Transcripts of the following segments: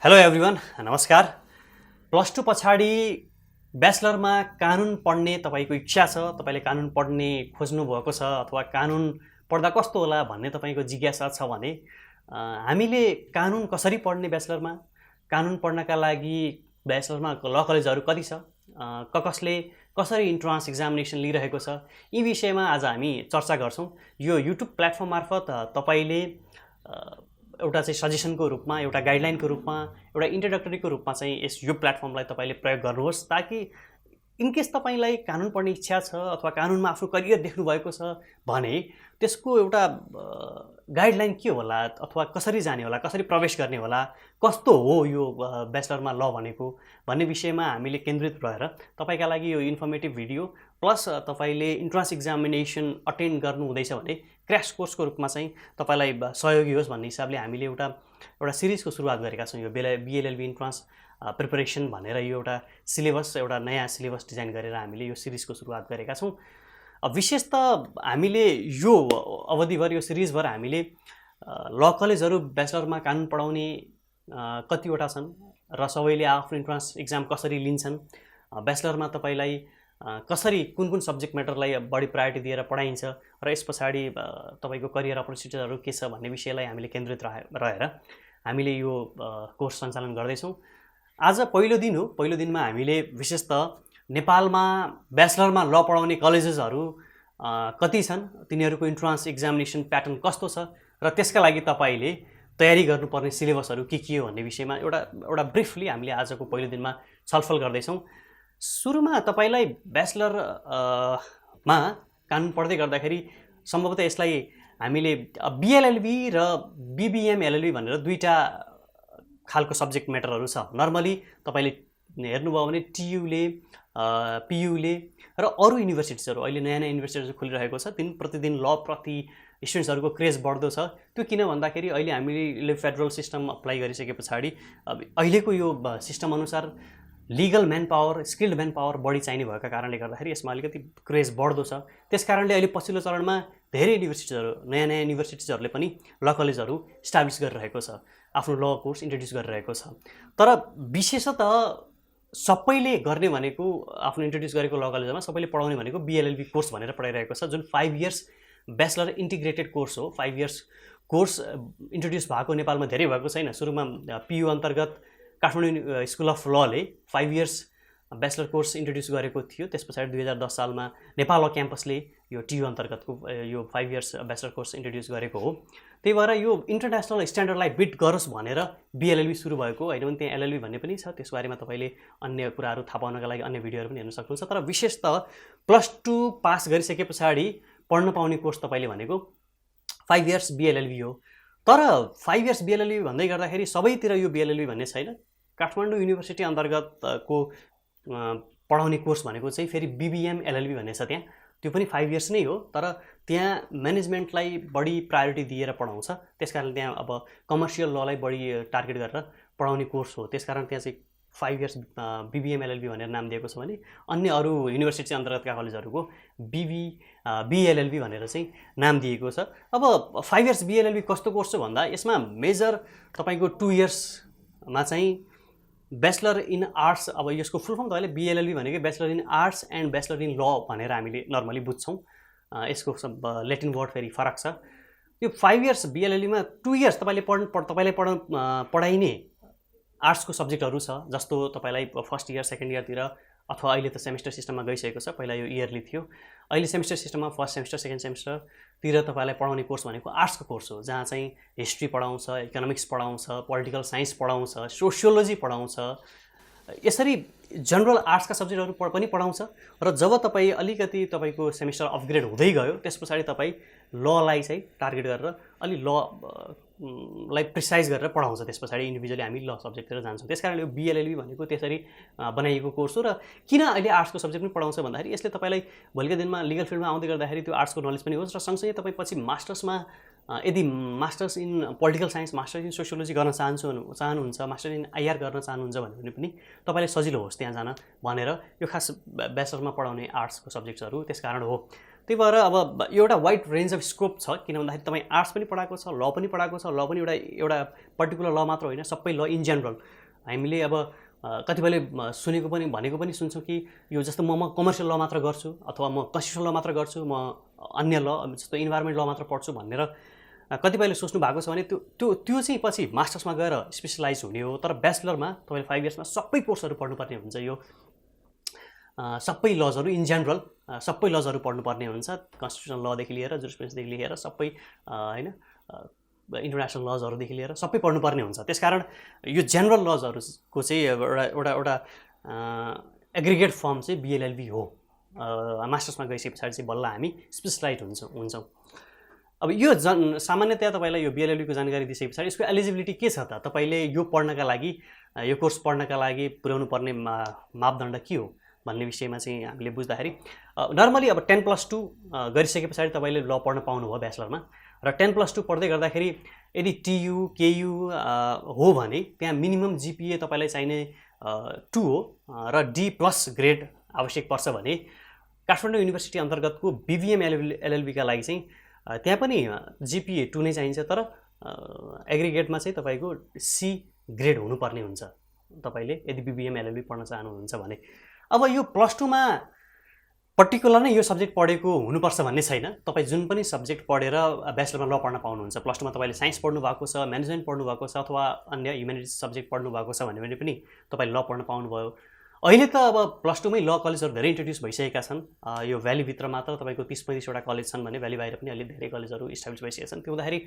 Hello everyone, नमस्कार। Plus two पछाडि ब्याचलरमा कानुन पढ्ने तपाईँको इच्छा छ, तपाईँले कानुन पढ्ने खोज्नु भएको छ अथवा कानुन पढ्दा कस्तो होला भन्ने तपाईँको जिज्ञासा छ भने हामीले कानुन कसरी पढ्ने ब्याचलरमा, कानुन पढ्नका लागि ब्याचलरमा ल कलेजहरू कति छ, कसले कसरी इन्ट्रान्स एक्जामिनेसन लिइरहेको छ, यी विषयमा आज हामी चर्चा गर्छौँ। यो युट्युब प्लेटफर्म मार्फत तपाईँले एउटा चाहिँ सजेसनको रूपमा, एउटा गाइडलाइनको रूपमा, एउटा इन्ट्रोडक्टरीको रूपमा चाहिँ यो प्लेटफर्मलाई तपाईँले प्रयोग गर्नुहोस्, ताकि इनकेस तपाईँलाई कानुन पढ्ने इच्छा छ अथवा कानुनमा आफ्नो करियर देख्नुभएको छ भने त्यसको एउटा गाइडलाइन के होला अथवा कसरी जाने होला, कसरी प्रवेश गर्ने होला, कस्तो हो यो ब्याचलरमा ल भनेको भन्ने विषयमा हामीले केन्द्रित रहेर तपाईँका लागि यो इन्फर्मेटिभ भिडियो प्लस तपाईँले इन्ट्रान्स एक्जामिनेसन अटेन्ड गर्नुहुँदैछ भने क्र्यास कोर्सको रूपमा चाहिँ तपाईँलाई सहयोगी होस् भन्ने हिसाबले हामीले एउटा सिरिजको सुरुवात गरेका छौँ। यो बिएलएलबी इन्ट्रान्स प्रिपरेसन भनेर यो एउटा सिलेबस, एउटा नयाँ सिलेबस डिजाइन गरेर हामीले यो सिरिजको सुरुवात गरेका छौँ। विशेष त हामीले यो अवधिभर, यो सिरिजभर हामीले ल कलेजहरू ब्याचलरमा कानुन पढाउने कतिवटा छन् र सबैले आफ्नो इन्ट्रान्स एक्जाम कसरी लिन्छन्, ब्याचलरमा तपाईँलाई कसरी कुन कुन सब्जेक्ट म्याटरलाई बढी प्रायोरिटी दिएर पढाइन्छ र यस पछाडि तपाईँको करियर अपर्च्युनिटिजहरू के छ भन्ने विषयलाई हामीले केन्द्रित रहेर हामीले यो कोर्स सञ्चालन गर्दैछौँ। आज पहिलो दिन हो। पहिलो दिनमा हामीले विशेष त नेपालमा ब्याचलरमा ल पढाउने कलेजेसहरू कति छन्, तिनीहरूको इन्ट्रान्स एक्जामिनेसन प्याटर्न कस्तो छ र त्यसका लागि तपाईँले तयारी गर्नुपर्ने सिलेबसहरू के हो भन्ने विषयमा एउटा ब्रिफली हामीले आजको पहिलो दिनमा छलफल गर्दैछौँ। सुरुमा तपाईँलाई ब्याचलरमा कानुन पढ्दै गर्दाखेरि सम्भवतः यसलाई हामीले बिएलएलबी र बिबिएम एलएलबी भनेर दुईवटा खालको सब्जेक्ट म्याटरहरू छ। नर्मली तपाईँले हेर्नुभयो भने टियुले, पियुले र अरू युनिभर्सिटिजहरू, अहिले नयाँ नयाँ युनिभर्सिटिजहरू खोलिरहेको छ, प्रतिदिन ल प्रति स्टुडेन्ट्सहरूको क्रेज बढ्दो छ। त्यो किन भन्दाखेरि अहिले हामीले फेडरल सिस्टम अप्लाई गरिसके पछाडि अहिलेको यो सिस्टम अनुसार legal man power, skilled man power बढी चाहिने भएका कारणले गर्दाखेरि यसमा अलिकति क्रेज बढ्दो छ। त्यस कारणले अहिले पछिल्लो चरणमा धेरै युनिभर्सिटिजहरू, नयाँ नयाँ युनिभर्सिटिजहरूले पनि ल कलेजहरू इस्टाब्लिस गरिरहेको छ, आफ्नो ल कोर्स इन्ट्रोड्युस गरिरहेको छ। तर विशेषतः सबैले गर्ने भनेको, आफ्नो इन्ट्रोड्युस गरेको ल कलेजमा सबैले पढाउने भनेको बिएलएलबी कोर्स भनेर पढाइरहेको छ, जुन 5 इयर्स ब्याचलर इन्टिग्रेटेड कोर्स हो। 5 इयर्स कोर्स इन्ट्रोड्युस भएको नेपालमा धेरै भएको छैन। सुरुमा पियु अन्तर्गत काठमाडौँ स्कुल अफ लले 5 इयर्स ब्याचलर कोर्स इन्ट्रोड्युस गरेको थियो। त्यस पछाडि 2010 सालमा नेपाल ल क्याम्पसले यो टियु अन्तर्गतको यो 5 इयर्स ब्याचलर कोर्स इन्ट्रोड्युस गरेको हो। त्यही भएर यो इन्टरनेसनल स्ट्यान्डर्डलाई बिट गरोस् भनेर बिएलएलबी सुरु भएको होइन भने त्यहाँ एलएलबी भन्ने पनि छ। त्यस बारेमा तपाईँले अन्य कुराहरू थाहा पाउनका लागि अन्य भिडियोहरू पनि हेर्न सक्नुहुन्छ। तर विशेष त +2 पास गरिसके पछाडि पढ्न पाउने कोर्स तपाईँले भनेको 5 इयर्स बिएलएलबी हो। तर 5 इयर्स बिएलएलबी भन्दै गर्दाखेरि सबैतिर यो बिएलएलबी भन्ने छैन। काठमाडौँ युनिभर्सिटी अन्तर्गतको पढाउने कोर्स भनेको चाहिँ फेरि बिबिएम एलएलबी भन्ने छ। त्यहाँ त्यो पनि 5 इयर्स नै हो, तर त्यहाँ म्यानेजमेन्टलाई बढी प्रायोरिटी दिएर पढाउँछ। त्यसकारण त्यहाँ अब कमर्सियल ललाई बढी टार्गेट गरेर पढाउने कोर्स हो। त्यसकारण त्यहाँ चाहिँ 5 इयर्स बिबिएम एलएलबी भनेर नाम दिएको छ भने अन्य अरू युनिभर्सिटी अन्तर्गतका कलेजहरूको बिएलएलबी भनेर चाहिँ नाम दिएको छ। अब 5 इयर्स बिएलएलबी कस्तो कोर्स हो भन्दा यसमा मेजर तपाईँको 2 इयर्समा चाहिँ ब्याचलर इन आर्ट्स, अब यसको फुल फर्म तपाईँले बिएलएलबी भनेको bachelor in arts and bachelor in ल भनेर हामीले नर्मली बुझ्छौँ। यसको ल्याटिन वर्ड फेरि फरक छ। यो 5 इयर्स बिएलएलबीमा 2 इयर्स तपाईँले पढाइने आर्ट्सको सब्जेक्टहरू छ, जस्तो तपाईँलाई फर्स्ट इयर, सेकेन्ड इयरतिर अथवा अहिले त सेमेस्टर सिस्टममा गइसकेको छ, पहिला यो इयरली थियो। अहिले सेमेस्टर सिस्टममा फर्स्ट सेमेस्टर, सेकेन्ड सेमेस्टरतिर तपाईँलाई पढाउने कोर्स भनेको आर्ट्सको कोर्स हो, जहाँ चाहिँ हिस्ट्री पढाउँछ, इकोनोमिक्स पढाउँछ, पोलिटिकल साइन्स पढाउँछ, सोसियोलोजी पढाउँछ। यसरी जनरल आर्ट्सका सब्जेक्टहरू पनि पढाउँछ। र जब तपाईँ अलिकति तपाईँको सेमेस्टर अपग्रेड हुँदै गयो त्यस पछाडि तपाईँ ललाई चाहिँ टार्गेट गरेर अलि ललाई प्रिसाइज गरेर पढाउँछ। त्यस पछाडि इन्डिभिजुअली हामी ल सब्जेक्टतिर जान्छौँ। त्यस कारण यो बिएलएलबी भनेको त्यसरी बनाइएको कोर्स हो। र किन अहिले आर्ट्सको सब्जेक्ट पनि पढाउँछ भन्दाखेरि यसले तपाईँलाई भोलिका दिनमा लिगल फिल्डमा आउँदै गर्दाखेरि त्यो आर्ट्सको नलेज पनि होस्, र सँगसँगै तपाईँ पछि मास्टर्समा यदि masters in political science, masters in sociology गर्न चाहनुहुन्छ, मास्टर्स इन आइआर गर्न चाहनुहुन्छ भने पनि तपाईँलाई सजिलो होस् त्यहाँ जान भनेर यो खास ब्याचलरमा पढाउने आर्ट्सको सब्जेक्ट्सहरू त्यस कारण हो। त्यही भएर अब एउटा वाइड रेन्ज अफ स्कोप छ, किन भन्दाखेरि तपाईँ आर्ट्स पनि पढाएको छ, ल पनि पढाएको छ, ल पनि एउटा पर्टिकुलर ल मात्र होइन, सबै ल इन जेनरल। हामीले अब कतिपयले सुनेको पनि भनेको पनि सुन्छौँ कि यो जस्तो म कमर्सियल ल मात्र गर्छु अथवा म कन्स्टिट्युसनल ल मात्र गर्छु, म अन्य ल जस्तो इन्भाइरोमेन्ट ल मात्र पढ्छु भनेर कतिपयले सोच्नु भएको छ भने त्यो चाहिँ पछि मास्टर्समा गएर स्पेसलाइज हुने हो। तर ब्याचलरमा तपाईँले 5 इयर्समा सबै कोर्सहरू पढ्नुपर्ने हुन्छ। यो सबै लजहरू इन जेनरल सबै लजहरू पढ्नुपर्ने हुन्छ, कन्स्टिट्युसनल लदेखि लिएर जुरिस्प्रुडेन्सदेखि लिएर सबै होइन इन्टरनेसनल लजहरूदेखि लिएर सबै पढ्नुपर्ने हुन्छ। त्यसकारण यो जेनरल लजहरूको चाहिँ एउटा एग्रिगेट फर्म चाहिँ बिएलएलबी हो। मास्टर्समा गइसके पछाडि चाहिँ बल्ल हामी स्पेसलाइज हुन्छौँ। अब यो सामान्यतया तपाईँलाई यो बिएलएलबीको जानकारी दिइसके पछाडि यसको एलिजिबिलिटी के छ त, तपाईँले यो पढ्नका लागि यो कोर्स पढ्नका लागि पुर्याउनु पर्ने मापदण्ड के हो भन्ने विषयमा चाहिँ हामीले बुझ्दाखेरि नर्मली अब 10+2 गरिसके पछाडि तपाईँले ल पढ्न पाउनुभयो ब्याचलरमा, र 10+2 पढ्दै गर्दाखेरि यदि टियु केयु हो भने त्यहाँ मिनिमम जिपिए तपाईँलाई चाहिने 2 हो र D+ ग्रेड आवश्यक पर्छ भने काठमाडौँ युनिभर्सिटी अन्तर्गतको बिबिएम एलएलबीका लागि चाहिँ त्यहाँ पनि जिपिए 2 नै चाहिन्छ, तर एग्रिगेटमा चाहिँ तपाईँको C ग्रेड हुनुपर्ने हुन्छ तपाईँले यदि बिबिएम एलएलबी पढ्न चाहनुहुन्छ भने। अब यो +2 मा पर्टिकुलर नै यो सब्जेक्ट पढेको हुनुपर्छ भन्ने छैन। तपाईँ जुन पनि सब्जेक्ट पढेर ब्याचलरमा ल पढ्न पाउनुहुन्छ। +2 मा तपाईँले साइन्स पढ्नु भएको छ, म्यानेजमेन्ट पढ्नु भएको छ अथवा अन्य ह्युमेनिटिज सब्जेक्ट पढ्नु भएको छ भने पनि तपाईँ ल पढ्न पाउनुभयो। अहिले त अब +2 मै ल कलेजहरू धेरै इन्ट्रोड्युस भइसकेका छन्। यो भ्यालीभित्र मात्र तपाईँको 30-35 वटा कलेज छन् भने भ्याली बाहिर पनि अहिले धेरै कलेजहरू इस्टाब्लिस भइसकेका छन्। त्यो हुँदाखेरि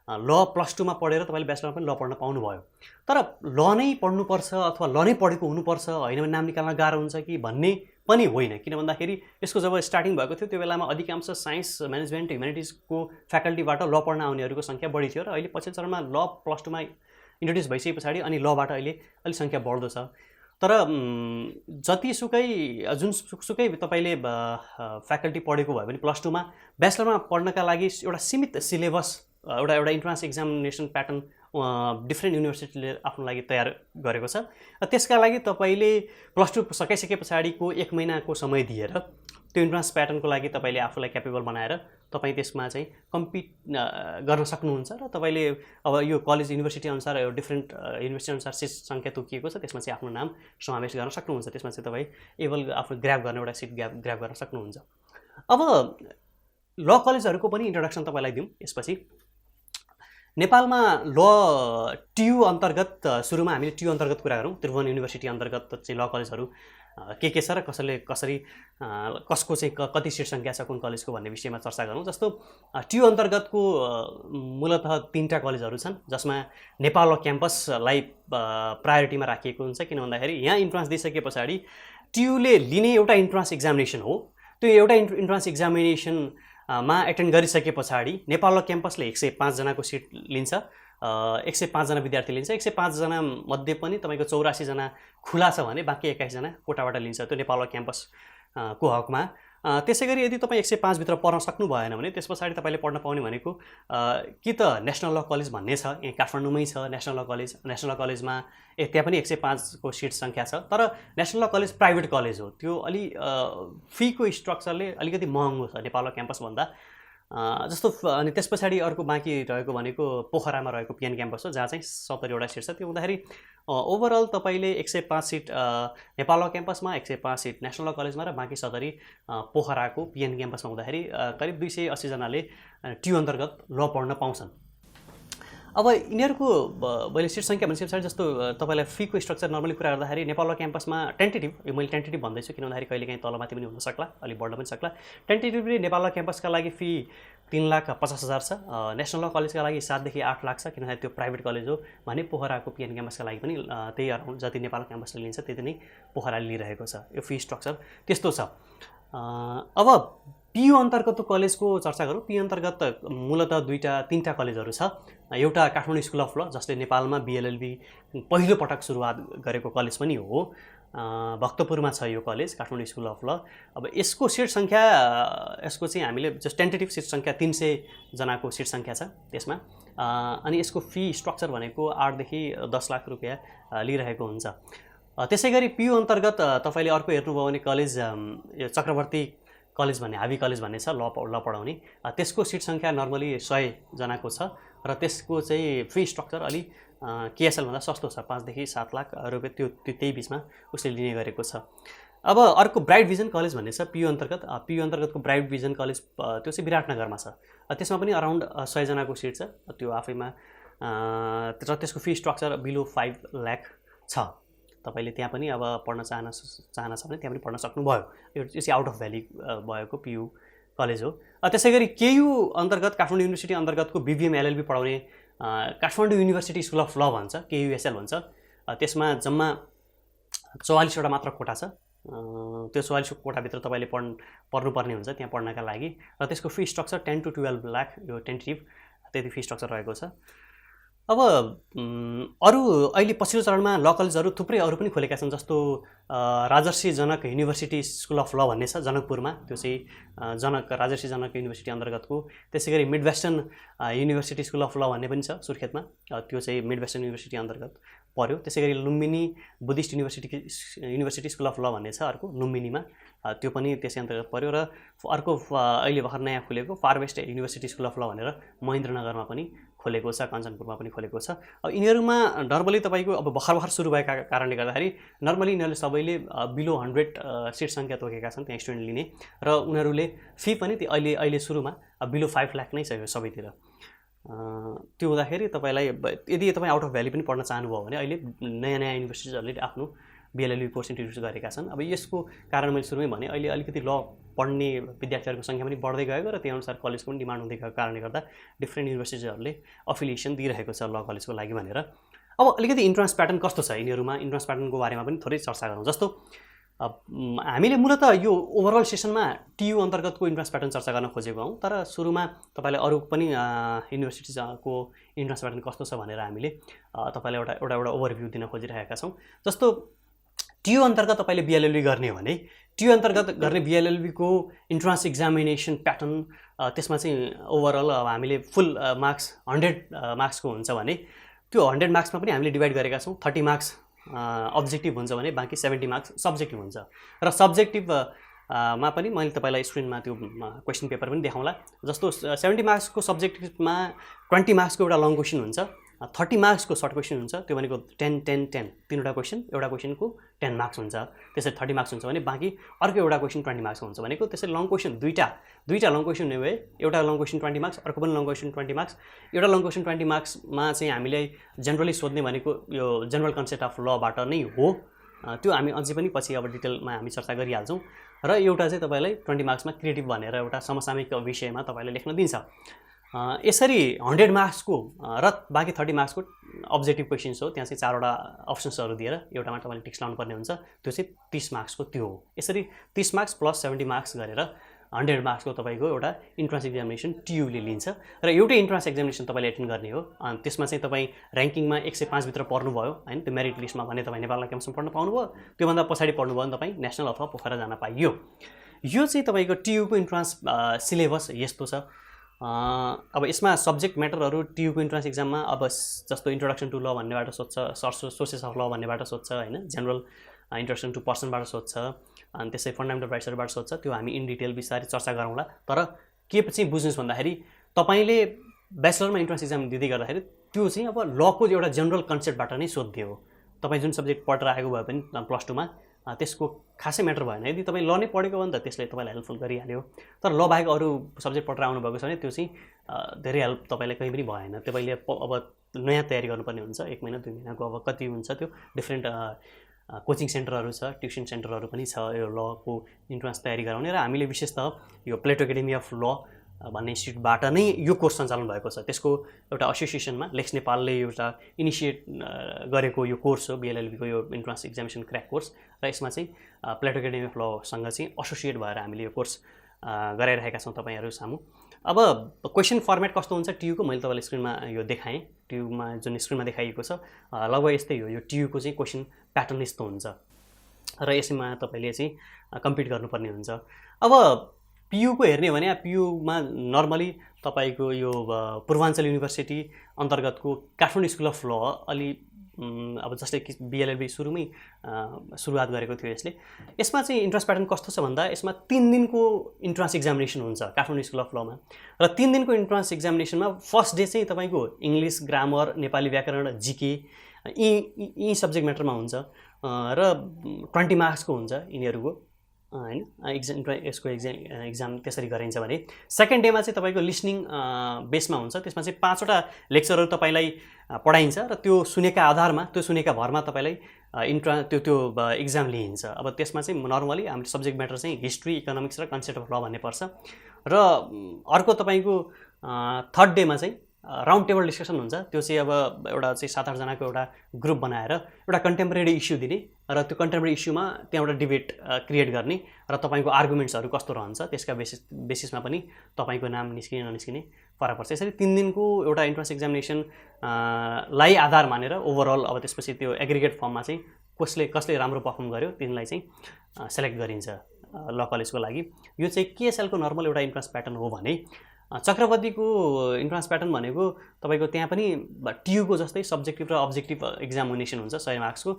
ल +2 मा पढेर तपाईँले ब्याचलरमा पनि ल पढ्न पाउनुभयो। तर ल नै पढ्नुपर्छ अथवा ल नै पढेको हुनुपर्छ, होइन भने नाम निकाल्न गाह्रो हुन्छ कि भन्ने पनि होइन। किन भन्दाखेरि यसको जब स्टार्टिङ भएको थियो त्यो बेलामा अधिकांश साइन्स म्यानेजमेन्ट ह्युमेनिटिजको फ्याकल्टीबाट ल पढ्न आउनेहरूको सङ्ख्या बढी थियो, र अहिले पछिल्लो चरणमा ल +2 मा इन्ट्रोड्युस भइसके पछाडि अनि लबाट अहिले अलिक सङ्ख्या बढ्दो छ। तर जुनसुकै तपाईँले फ्याकल्टी पढेको भयो भने +2 मा ब्याचलरमा पढ्नका लागि एउटा सीमित सिलेबस एउटा इन्ट्रान्स एक्जामिनेसन प्याटर्न डिफ्रेन्ट युनिभर्सिटीले आफ्नो लागि तयार गरेको छ। त्यसका लागि तपाईँले +2 सकाइसके पछाडिको 1 महिनाको समय दिएर त्यो इन्ट्रान्स प्याटर्नको लागि तपाईँले आफूलाई क्यापेबल बनाएर तपाईँ त्यसमा चाहिँ कम्पिट गर्न सक्नुहुन्छ, र तपाईँले अब यो कलेज युनिभर्सिटी अनुसार डिफ्रेन्ट युनिभर्सिटी अनुसार सिट सङ्ख्या तोकिएको छ, त्यसमा चाहिँ आफ्नो नाम समावेश गर्न सक्नुहुन्छ। त्यसमा चाहिँ तपाईँ एबल आफ्नो ग्र्याब गर्ने एउटा सिट ग्र्याब गर्न सक्नुहुन्छ। अब ल कलेजहरूको पनि इन्ट्रोडक्सन तपाईँलाई दिउँ। यसपछि नेपालमा ल टियु अन्तर्गत सुरुमा हामीले टियु अन्तर्गत कुरा गरौँ। त्रिभुवन युनिभर्सिटी अन्तर्गत चाहिँ ल कलेजहरू के छ र कसरी कसको चाहिँ कति सिट सङ्ख्या छ कुन कलेजको भन्ने विषयमा चर्चा गरौँ। जस्तो टियु अन्तर्गतको मूलतः 3टा कलेजहरू छन् जसमा नेपाल ल क्याम्पसलाई प्रायोरिटीमा राखिएको हुन्छ। किन भन्दाखेरि यहाँ इन्ट्रान्स दिइसके पछाडि टियुले लिने एउटा इन्ट्रान्स एक्जामिनेसन हो। त्यो एउटा इन्ट्रान्स एक्जामिनेसन मा एटेन्ड गरिसके पछाडि नेपाल ल क्याम्पसले 105 जनाको सिट लिन्छ, 105 जना विद्यार्थी लिन्छ। 105 जना मध्ये पनि तपाईँको 84 जना खुला छ भने बाँकी 21 जना कोटाबाट लिन्छ, त्यो नेपाल ल क्याम्पसको हकमा। त्यसै गरी यदि तपाईँ 105 भित्र पढ्न सक्नु भएन भने त्यस पछाडि तपाईँले पढ्न पाउने भनेको कि त नेसनल ल कलेज भन्ने छ, यहाँ काठमाडौँमै छ नेसनल ल कलेज। नेसनल ल कलेजमा त्यहाँ पनि 105 को सिट सङ्ख्या छ, तर नेसनल ल कलेज प्राइभेट कलेज हो। त्यो अलि फीको स्ट्रक्चरले अलिकति महँगो छ नेपाल ल क्याम्पसभन्दा। जस्तो अनि त्यस पछाडि अर्को बाँकी रहेको भनेको पोखरामा रहेको पिएन क्याम्पस हो, जहाँ चाहिँ 70 वटा सिट छ। त्यो हुँदाखेरि ओभरअल तपाईँले 105 सिट नेपाल ल क्याम्पसमा, 105 सिट नेसनल ल कलेजमा र बाँकी 70 पोखराको पिएन क्याम्पसमा हुँदाखेरि करिब 280 जनाले टियु अन्तर्गत ल पढ्न पाउँछन्। अब यिनीहरूको मैले सिट सङ्ख्या भनेपछि पछाडि जस्तो तपाईँलाई फीको स्ट्रक्चर नर्मली कुरा गर्दाखेरि नेपाल ल क्याम्पसमा टेन्टेटिभ, यो मैले टेन्टेटिभ भन्दैछु किन भन्दाखेरि कहिलेकाहीँ तलमाथि पनि हुनसक्ला, अलिक बढ्न पनि सक्ला। टेन्टेटिभली नेपाल ल क्याम्पसका लागि फी 3,50,000 छ, नेसनल ल कलेजका लागि 7 देखि 8 लाख छ। किनभने त्यो प्राइभेट कलेज हो भने पोखराको पिएन क्याम्पसका लागि पनि त्यही अराउन्ड जति नेपाल क्याम्पसले लिन्छ त्यति नै पोखराले लिइरहेको छ। यो फी स्ट्रक्चर त्यस्तो छ। अब पियु अन्तर्गतको कलेजको चर्चा गरौँ। पियु अन्तर्गत मूलतः 3टा कलेजहरू छ। एउटा काठमाडौँ स्कुल अफ ल जसले नेपालमा बिएलएलबी पहिलो पटक सुरुवात गरेको कलेज पनि हो, भक्तपुरमा छ यो कलेज काठमाडौँ स्कुल अफ ल। अब यसको सिट सङ्ख्या यसको चाहिँ हामीले जस्ट टेन्टेटिभ सिट सङ्ख्या 300 जनाको सिट सङ्ख्या छ त्यसमा। अनि यसको फी स्ट्रक्चर भनेको 8 देखि 10 लाख रुपियाँ लिइरहेको हुन्छ। त्यसै गरी पियु अन्तर्गत तपाईँले अर्को हेर्नुभयो भने कलेज यो चक्रवर्ती कलेज भन्ने हाबी कलेज भन्ने छ ल पढाउने, त्यसको सिट सङ्ख्या नर्मली 100 जनाको छ र त्यसको चाहिँ फी स्ट्रक्चर अलि केएसएल भन्दा सस्तो छ, 5 देखि 7 लाख रुपियाँ त्यो त्यही बिचमा उसले लिने गरेको छ। अब अर्को ब्राइट भिजन कलेज भन्ने छ पियु अन्तर्गतको ब्राइट भिजन कलेज, त्यो चाहिँ विराटनगरमा छ। त्यसमा पनि अराउन्ड 100 जनाको सिट छ, त्यो आफैमा र त्यसको फी स्ट्रक्चर बिलो 5 लाख छ। तपाईँले त्यहाँ पनि अब पढ्न चाहना छ भने त्यहाँ पनि पढ्न सक्नुभयो। यो चाहिँ आउट अफ भ्याली भएको पियु कलेज हो। त्यसै गरी केयु अन्तर्गत काठमाडौँ युनिभर्सिटी अन्तर्गतको बिबिएम एलएलबी पढाउने काठमाडौँ युनिभर्सिटी स्कुल अफ ल भन्छ, केयुएसएल भन्छ। त्यसमा जम्मा 44वटा मात्र कोटा छ। त्यो 44 कोटाभित्र तपाईँले पढ्नुपर्ने हुन्छ त्यहाँ पढ्नका लागि, र त्यसको फी स्ट्रक्चर 10 to 12 लाख यो टेन्टेटिभ त्यति फी स्ट्रक्चर रहेको छ। अब अरू अहिले पछिल्लो चरणमा ल कलेजहरू थुप्रै अरू पनि खोलेका छन्, जस्तो राजर्षि जनक युनिभर्सिटी स्कुल अफ ल भन्ने छ जनकपुरमा, त्यो चाहिँ राजर्षि जनक युनिभर्सिटी अन्तर्गतको। त्यसै गरी mid western university school of ल भन्ने पनि छ सुर्खेतमा, त्यो चाहिँ मिड वेस्टर्न युनिभर्सिटी अन्तर्गत पर्यो। त्यसै गरी Lumbini Buddhist university school of ल भन्ने छ अर्को लुम्बिनीमा, त्यो पनि त्यसै अन्तर्गत पर्यो। र अर्को अहिले भर्खर नयाँ खुलेको far west university school of law भनेर महेन्द्रनगरमा पनि खोलेको छ, कञ्चनपुरमा पनि खोलेको छ। अब यिनीहरूमा नर्मली तपाईँको अब भर्खर सुरु भएका कारणले गर्दाखेरि नर्मली यिनीहरूले सबैले बिलो 100 सिट सङ्ख्या तोकेका छन् त्यहाँ स्टुडेन्ट लिने, र उनीहरूले फी पनि अहिले सुरुमा बिलो 5 लाख नै छ यो सबैतिर। त्यो हुँदाखेरि तपाईँलाई यदि तपाईँ आउट अफ भ्याली पनि पढ्न चाहनुभयो भने अहिले नयाँ युनिभर्सिटिजहरूले आफ्नो बिएलएलबी कोर्स इन्ट्रोड्युस गरेका छन्। अब यसको कारण मैले सुरुमै भने अहिले अलिकति ल पढ्ने विद्यार्थीहरूको सङ्ख्या पनि बढ्दै गएको र त्यही अनुसार कलेजको पनि डिमान्ड हुँदै गएको कारणले गर्दा डिफ्रेन्ट युनिभर्सिटिजहरूले अफिलिएसन दिइरहेको छ ल कलेजको लागि भनेर। अब अलिकति इन्ट्रान्स प्याटर्न कस्तो छ यिनीहरूमा, इन्ट्रान्स प्याटर्नको बारेमा पनि थोरै चर्चा गरौँ। जस्तो हामीले मूलतः यो ओभरअल सेसनमा टियु अन्तर्गतको इन्ट्रान्स प्याटर्न चर्चा गर्न खोजेको हौँ, तर सुरुमा तपाईँलाई अरू पनि युनिभर्सिटिजको इन्ट्रान्स प्याटर्न कस्तो छ भनेर हामीले तपाईँलाई एउटा ओभरभ्यू दिन खोजिरहेका छौँ। जस्तो टियु अन्तर्गत तपाईँले बिएलएलबी गर्ने हो भने टियु अन्तर्गत गर्ने बिएलएलबीको इन्ट्रान्स एक्जामिनेसन प्याटर्न, त्यसमा चाहिँ ओभरअल हामीले फुल मार्क्स 100 मार्क्सको हुन्छ भने त्यो 100 मार्क्समा पनि हामीले डिभाइड गरेका छौँ। 30 मार्क्स अब्जेक्टिभ हुन्छ भने बाँकी 70 मार्क्स सब्जेक्टिभ हुन्छ, र सब्जेक्टिभ मा पनि मैले तपाईँलाई स्क्रिनमा त्यो क्वेसन पेपर पनि देखाउँला। जस्तो 70 मार्क्सको सब्जेक्टिभमा 20 मार्क्सको एउटा लङ क्वेसन हुन्छ, 30 मार्क्सको सर्ट क्वेसन हुन्छ, त्यो भनेको 10-10-10 तीनवटा क्वेसन, एउटा क्वेसनको 10 मार्क्स हुन्छ। त्यसरी 30 मार्क्स हुन्छ भने बाँकी अर्को एउटा क्वेसन 20 मार्क्स हुन्छ भनेको त्यसरी लङ क्वेसन दुईटा लङ क्वेसन हुने भए एउटा लङ क्वेसन 20 मार्क्स, अर्को पनि लङ क्वेसन 20 मार्क्स। एउटा लङ क्वेसन 20 मार्क्समा चाहिँ हामीले जेनरली सोध्ने भनेको यो जेनरल कन्सेप्ट अफ लबाट नै हो, त्यो हामी अझै पनि पछि अब डिटेलमा हामी चर्चा गरिहाल्छौँ। र एउटा चाहिँ तपाईँलाई 20 मार्क्समा क्रिएटिभ भनेर एउटा समसामयिक विषयमा तपाईँलाई लेख्न दिन्छ। यसरी 100 मार्क्सको र बाँकी 30 मार्क्सको अब्जेक्टिभ क्वेसन्स हो, त्यहाँ चाहिँ 4वटा अप्सन्सहरू दिएर एउटामा तपाईँले टिक्स लाउनु पर्ने हुन्छ, त्यो चाहिँ 30 मार्क्सको त्यो हो। यसरी 30 मार्क्स प्लस 70 मार्क्स गरेर 100 मार्क्सको तपाईँको एउटा इन्ट्रान्स एक्जामिनेसन टियुले लिन्छ, र एउटै इन्ट्रान्स एक्जामिनेसन तपाईँले एटेन्ड गर्ने हो। त्यसमा चाहिँ तपाईँ ऱ्याङ्किङमा 105 भित्र पढ्नुभयो होइन, त्यो मेरिट लिस्टमा भने तपाईँ नेपाललाई क्याम्पसमा पढ्न पाउनुभयो, त्योभन्दा पछाडि पढ्नुभयो भने तपाईँ नेसनल अथवा पोखरा जान पाइयो। यो चाहिँ तपाईँको टियुको इन्ट्रान्स सिलेबस यस्तो छ। अब यसमा सब्जेक्ट म्याटरहरू टियुको इन्ट्रान्स एक्जाममा अब जस्तो इन्ट्रोडक्सन टु ल भन्नेबाट सोध्छ, सोर्सेस अफ ल भन्नेबाट सोध्छ होइन, जेनरल इन्ट्रोडक्सन टु पर्सनबाट सोध्छ, अनि त्यसै फन्डामेन्टल राइट्सहरूबाट सोध्छ, त्यो हामी इन डिटेल बिस्तारै चर्चा गरौँला। तर के चाहिँ बुझ्नुहोस् भन्दाखेरि तपाईँले ब्याचलरमा इन्ट्रान्स एक्जाम दिँदै गर्दाखेरि त्यो चाहिँ अब लको एउटा जेनरल कन्सेप्टबाट नै सोध्दियो हो। तपाईँ जुन सब्जेक्ट पढेर आएको भए पनि प्लस टूमा त्यसको खासै म्याटर भएन, यदि तपाईँ ल नै पढेको हो भने त त्यसले तपाईँलाई हेल्पफुल गरिहाल्यो। तर ल बाहेक अरू सब्जेक्ट पढेर आउनुभएको छ भने त्यो चाहिँ धेरै हेल्प तपाईँलाई कहीँ पनि भएन। तपाईँले अब नयाँ तयारी गर्नुपर्ने हुन्छ, 1 महिना 2 महिनाको अब कति हुन्छ त्यो डिफ्रेन्ट कोचिङ सेन्टरहरू छ, ट्युसन सेन्टरहरू पनि छ यो लको इन्ट्रान्स तयारी गराउने। र हामीले विशेषतः यो प्लेटो एकाडेमी अफ ल भन्ने इन्स्टिट्युटबाट नै यो कोर्स सञ्चालन भएको छ। त्यसको एउटा एसोसिएसनमा लेक्स नेपालले एउटा इनिसिएट गरेको यो कोर्स हो, बिएलएलबीको यो इन्ट्रान्स एक्जामिनेसन क्र्याक कोर्स, र यसमा चाहिँ प्लेटो एकाडेमी अफ लसँग चाहिँ एसोसिएट भएर हामीले यो कोर्स गराइरहेका छौँ तपाईँहरू सामु। अब क्वेसन फर्मेट कस्तो हुन्छ टियुको मैले तपाईँलाई स्क्रिनमा यो देखाएँ, टियुमा जुन स्क्रिनमा देखाइएको छ लगभग यस्तै हो। यो टियुको चाहिँ क्वेसन प्याटर्न यस्तो हुन्छ र यसमा तपाईँले चाहिँ कम्पिट गर्नुपर्ने हुन्छ। अब पियुको हेर्ने भने पियुमा नर्मली तपाईँको यो पूर्वाञ्चल युनिभर्सिटी अन्तर्गतको काठमाडौँ स्कुल अफ ल अलि अब जस्तै कि बिएलएलबी सुरुमै सुरुवात गरेको थियो यसमा चाहिँ इन्ट्रान्स प्याटर्न कस्तो छ भन्दा यसमा 3 दिनको इन्ट्रान्स एक्जामिनेसन हुन्छ काठमाडौँ स्कुल अफ लमा र 3 दिनको इन्ट्रान्स एक्जामिनेसनमा फर्स्ट डे चाहिँ तपाईँको इङ्ग्लिस ग्रामर नेपाली व्याकरण जिके यी सब्जेक्ट म्याटरमा हुन्छ र 20 मार्क्सको हुन्छ यिनीहरूको हैन यसको एक्जाम त्यसरी गरिन्छ भने सेकेन्ड डेमा चाहिँ तपाईँको लिसनिङ बेसमा हुन्छ त्यसमा चाहिँ 5वटा लेक्चरहरू तपाईँलाई पढाइन्छ र त्यो सुनेका आधारमा त्यो सुनेका भरमा तपाईँलाई त्यो एक्जाम लिइन्छ अब त्यसमा चाहिँ नर्मली हाम्रो सब्जेक्ट म्याटर चाहिँ हिस्ट्री इकोनोमिक्स र कन्सेप्ट अफ ल भन्ने पर्छ र अर्को तपाईँको थर्ड डेमा चाहिँ राउन्ड टेबल डिस्कसन हुन्छ त्यो चाहिँ अब एउटा चाहिँ 7-8 जनाको एउटा ग्रुप बनाएर एउटा कन्टेम्पोरेरी इस्यु दिने र त्यो कन्टेम्पोरेरी इस्युमा त्यहाँ एउटा डिबेट क्रिएट गर्ने र तपाईँको आर्गुमेन्ट्सहरू कस्तो रहन्छ त्यसका बेसिसमा पनि तपाईँको नाम निस्किने ननिस्किने फरक पर्छ यसरी 3 दिनको एउटा इन्ट्रान्स एक्जामिनेसन लाई आधार मानेर ओभरअल अब त्यसपछि त्यो एग्रिगेट फर्ममा चाहिँ कसले राम्रो पर्फर्म गर्यो तिनलाई चाहिँ सेलेक्ट गरिन्छ ल कलेजको लागि यो चाहिँ केएसएलको नर्मल एउटा इन्ट्रान्स प्याटर्न हो भने चक्रवर्तीको इन्ट्रान्स प्याटर्न भनेको तपाईको त्यहाँ पनि टियुको जस्तै सब्जेक्टिभ र अब्जेक्टिभ एक्जामिनेसन हुन्छ 100 मार्क्सको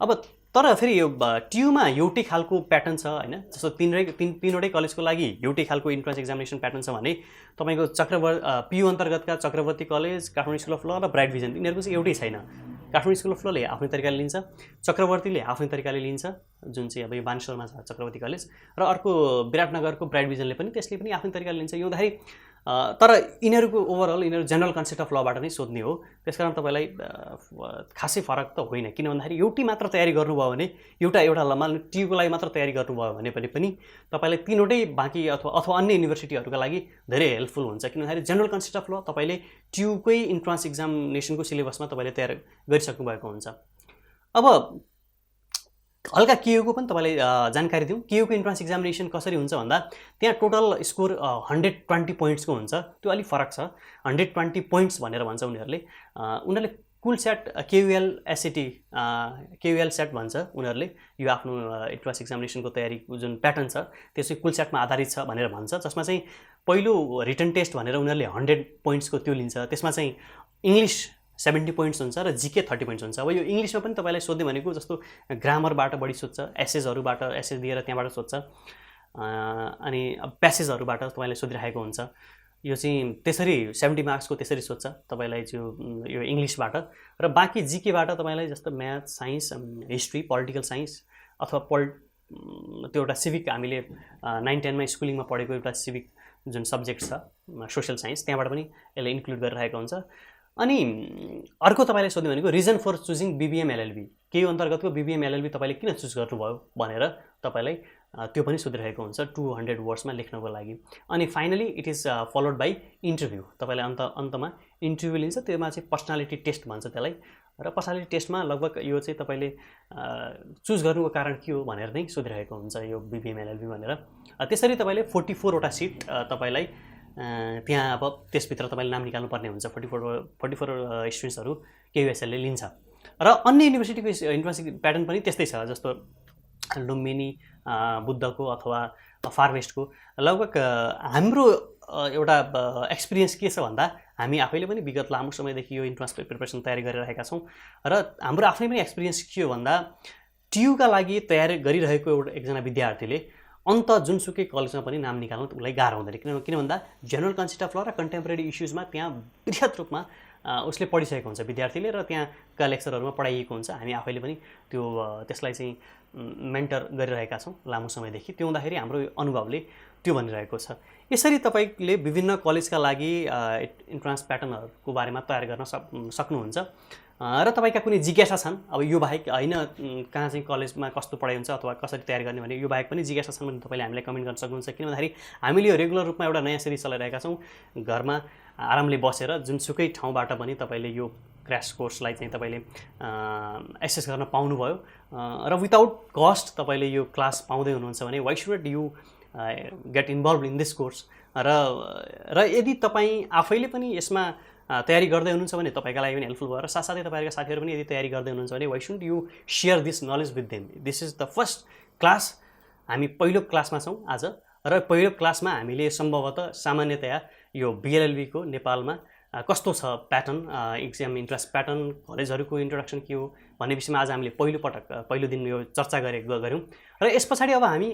अब तर फेरि यो टियुमा एउटै खालको प्याटर्न छ हैन जस्तो तीनवटै कलेजको लागि एउटै खालको इन्ट्रान्स एक्जामिनेसन प्याटर्न छ भने तपाईको पियु अन्तर्गतका Chakravarti college Kathmandu school of law र ब्राइट भिजन यिनीहरूको चाहिँ एउटै छैन काठमाडौँ स्कुल अफ लले आफ्नै तरिकाले लिन्छ चक्रवर्तीले आफ्नै तरिकाले लिन्छ जुन चाहिँ अब यो बानेश्वरमा छ चक्रवर्ती कलेज र अर्को विराटनगरको ब्राइट भिजनले पनि त्यसले पनि आफ्नै तरिकाले लिन्छ यो हुँदाखेरि तर यिनीहरूको ओभरअल यिनीहरू जेनरल कन्सेप्ट अफ लबाट नै सोध्ने हो त्यसकारण तपाईलाई खासै फरक त होइन किन भन्दाखेरि एउटै मात्र तयारी गर्नुभयो भने एउटा लमा टियुको लागि मात्र तयारी गर्नुभयो भने पनि तपाईलाई तीनवटै बाँकी अथवा अन्य युनिभर्सिटीहरूका लागि धेरै हेल्पफुल हुन्छ किन भन्दाखेरि जेनरल कन्सेप्ट अफ ल तपाईले टियुकै इन्ट्रान्स एक्जामिनेसनको सिलेबसमा तपाईले तयार गरिसक्नु भएको हुन्छ अब हल्का केयुको पनि तपाईलाई जानकारी दिउँ केयुको इन्ट्रान्स एक्जामिनेसन कसरी हुन्छ भन्दा त्यहाँ टोटल स्कोर 120 पोइन्ट्सको हुन्छ त्यो अलि फरक छ 120 पोइन्ट्स भनेर भन्छ उनीहरूले कुल सेट केयुएल एसएटी केयुएल सेट भन्छ उनीहरूले यो आफ्नो इन्ट्रान्स एक्जामिनेसनको तयारीको जुन प्याटर्न छ त्यो चाहिँ कुल सेटमा आधारित छ भनेर भन्छ जसमा चाहिँ पहिलो रिटन टेस्ट भनेर उनीहरूले 100 पोइन्ट्सको त्यो लिन्छ त्यसमा चाहिँ इङ्ग्लिस 70 पोइन्ट्स हुन्छ र जिके 30 पोइन्ट्स हुन्छ अब यो इङ्ग्लिसमा पनि तपाईलाई सोध्ने भनेको जस्तो ग्रामरबाट बढी सोध्छ एसेजहरुबाट एसेज दिएर त्यहाँबाट सोध्छ अनि प्यासेजहरुबाट तपाईलाई सोधिरहेको हुन्छ यो चाहिँ त्यसरी 70 मार्क्सको त्यसरी सोध्छ तपाईलाई यो इङ्ग्लिसबाट र बाँकी जिकेबाट तपाईलाई जस्तो math science history political science अथवा त्यो एउटा सिभिक हामीले 9-10 मा स्कुलिङमा पढेको एउटा सिभिक जुन सब्जेक्ट छ सोशल साइन्स त्यहाँबाट पनि यसले इन्क्लुड गरिरहेको हुन्छ अनि अर्को तपाईले सोध्नु भनेको reason for choosing BBM LLB KU अन्तर्गतको बीबीएम एलएलबी तपाईले किन चुज गर्नुभयो भनेर तपाईलाई त्यो पनि सोधिरहेको हुन्छ 200 वर्ड्समा लेख्नको लागि अनि finally it is followed by interview तपाईलाई अन्तमा इन्टरभ्यु लिन्छ त्यसमा चाहिँ पर्सनालिटी टेस्ट भन्छ त्यसलाई र पर्सनालिटी टेस्टमा लगभग यो चाहिँ तपाईले चुज गर्नुको कारण के हो भनेर नै सोधिरहेको हुन्छ यो बीबीएम एलएलबी भनेर त्यसरी तपाईले 44 वटा सिट तपाईलाई त्यहाँ अब त्यसभित्र तपाईले नाम निकाल्नु पर्ने हुन्छ 44 स्टुडेन्ट्सहरु केयुएसएलले लिन्छ र अन्य युनिभर्सिटीको इन्ट्रान्स प्याटर्न पनि त्यस्तै छ जस्तो लुम्बिनी बुद्धको अथवा फार वेस्टको लगभग हाम्रो एउटा एक्सपिरियन्स के छ भन्दा हामी आफैले पनि विगत लामो समयदेखि यो इन्ट्रान्स प्रिपरेसन तयारी गरिरहेका छौं र हाम्रो आफ्नै पनि एक्सपिरियन्स के हो भन्दा टियुका लागि तयारी गरिरहेको एकजना विद्यार्थीले अन्त जुनसुकै कलेजमा पनि नाम निकाल्न उलाई गाह्रो हुँदैन किन भन्दा जनरल कन्सेप्ट अफ ल र कन्टेम्पोरेरी इस्युजमा त्यहाँ बृहत रूपमा उसले पढिसकेको हुन्छ विद्यार्थीले र त्यहाँका लेक्चरहरुमा पढाइएको हुन्छ हामी आफैले पनि त्यसलाई चाहिँ मेन्टर गरिरहेका छौं लामो समयदेखि त्यो हुँदाखेरि हाम्रो अनुभवले त्यो भनिरहेको छ यसरी तपाईले विभिन्न कलेजका लागि इन्ट्रान्स प्याटर्नहरुको बारेमा तयार गर्न सक्नुहुन्छ र तपाईका कुनै जिज्ञासा छन् अब यो बाहेक हैन कहाँ चाहिँ कलेजमा कस्तो पढाइ हुन्छ अथवा कसरी तयार गर्ने भने यो बाहेक पनि जिज्ञासा छन् भने तपाईले हामीलाई कमेन्ट गर्न सक्नुहुन्छ किन भन्दाखेरि हामीले यो रेगुलर रूपमा एउटा नयाँ सिरिज चलाइरहेका छौं घरमा आरामले बसेर जुनसुकै ठाउँबाट पनि तपाईले यो क्र्याश कोर्सलाई चाहिँ तपाईले एक्सेस गर्न पाउनुभयो र विदाउट कस्ट तपाईले यो क्लास पाउँदै हुनुहुन्छ भने why should you get involve in this course र यदि तपाई आफैले पनि यसमा तयारी गर्दै हुनुहुन्छ भने तपाईका लागि पनि हेल्पफुल भयो र साथसाथै तपाईका साथीहरु पनि यदि तयारी गर्दै हुनुहुन्छ भने why should you share this knowledge with them this is the first class हामी पहिलो क्लासमा छौं आज र पहिलो क्लासमा हामीले सम्भवतः सामान्यतया यो बीएलएलबी को नेपालमा कस्तो छ प्याटर्न, इक्जाम इन्ट्रेन्स प्याटर्न, कलेजहरूको इन्ट्रोडक्सन के हो भन्ने विषयमा आज हामीले पहिलो दिन यो चर्चा गऱ्यौँ। र यस पछाडि अब हामी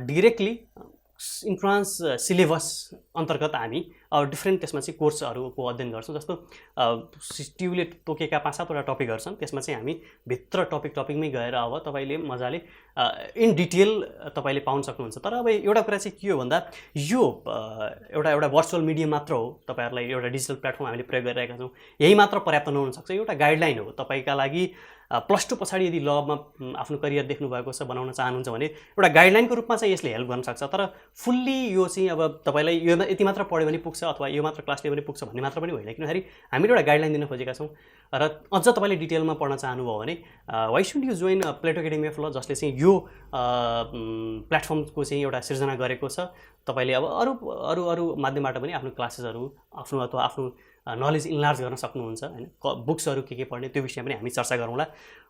डिरेक्टली इन्ट्रान्स सिलेबस अन्तर्गत हामी डिफ्रेन्ट त्यसमा चाहिँ कोर्सहरूको अध्ययन गर्छौँ। जस्तो ट्युले तोकेका 5-7वटा टपिकहरू छन्, त्यसमा चाहिँ हामी भित्र टपिकमै गएर अब तपाईँले मजाले इन डिटेल तपाईँले पाउन सक्नुहुन्छ। तर अब एउटा कुरा चाहिँ के हो भन्दा यो एउटा भर्चुअल मिडियम मात्र हो, तपाईँहरूलाई एउटा डिजिटल प्लेटफर्म हामीले प्रयोग गरिरहेका छौँ, यही मात्र पर्याप्त नहुन सक्छ। एउटा गाइडलाइन हो तपाईँका लागि। +2 पछाडि यदि लमा आफ्नो करियर देख्नु भएको छ, बनाउन चाहनुहुन्छ भने एउटा गाइडलाइनको रूपमा चाहिँ यसले हेल्प गर्न सक्छ। तर फुल्ली यो चाहिँ अब तपाईँलाई यो यति मात्र पढ्यो भने पुग्छ अथवा यो मात्र क्लास लियो भने पुग्छ भन्ने मात्र पनि होइन, किनभने हामीले एउटा गाइडलाइन दिन खोजेका छौँ। र अझ तपाईँले डिटेलमा पढ्न चाहनुभयो भने why should you join Plato academy of law, जसले चाहिँ यो प्लेटफर्मको चाहिँ एउटा सिर्जना गरेको छ। तपाईँले अब अरू माध्यमबाट पनि आफ्नो क्लासेसहरू आफ्नो नलेज इन्लार्ज गर्न सक्नुहुन्छ हैन। बुक्सहरू के पढ्ने त्यो विषयमा पनि हामी चर्चा गरौँला।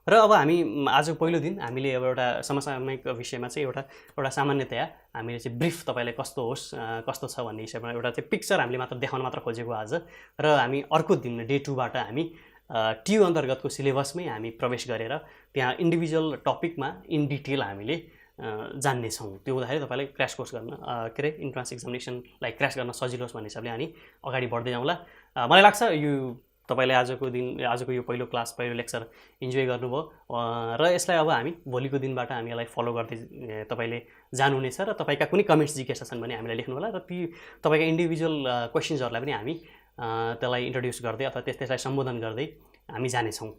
र अब हामी आज पहिलो दिन हामीले अब एउटा समसामयिक विषयमा चाहिँ एउटा सामान्यतया हामीले चाहिँ ब्रिफ तपाईँलाई कस्तो छ भन्ने विषयमा एउटा चाहिँ पिक्चर हामीले मात्र देखाउन मात्र खोजेको आज। र हामी अर्को दिन डे 2बाट हामी ट्यु अन्तर्गतको सिलेबसमै हामी प्रवेश गरेर त्यहाँ इन्डिभिजुअल टपिकमा इन डिटेल हामीले जान्नेछौँ। त्यो हुँदाखेरि तपाईँलाई क्र्यास कोर्स गर्न के अरे इन्ट्रान्स एक्जामिनेसनलाई क्र्यास गर्न सजिलो होस् भन्ने हिसाबले हामी अगाडि बढ्दै जाउँला। मलाई लाग्छ यो तपाईँले आजको यो पहिलो क्लास, पहिलो लेक्चर इन्जोय गर्नुभयो र यसलाई अब हामी भोलिको दिनबाट हामी यसलाई फलो गर्दै तपाईँले जानुहुनेछ। र तपाईँका कुनै कमेन्ट्स जिज्ञासा छन् भने हामीलाई लेख्नु होला र ती तपाईँका इन्डिभिजुअल क्वेसन्सहरूलाई पनि हामी त्यसलाई इन्ट्रोड्युस गर्दै अथवा त्यसलाई सम्बोधन गर्दै हामी जानेछौँ।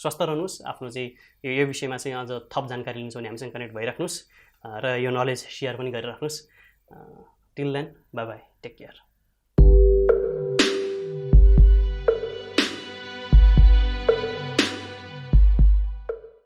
स्वस्थ रहनुहोस्। आफ्नो चाहिँ यो विषयमा चाहिँ अझ थप जानकारी लिन्छ भने हामीसँग कनेक्ट भइराख्नुहोस् र यो नलेज सेयर पनि गरिराख्नुहोस्। Till then, bye bye, take care.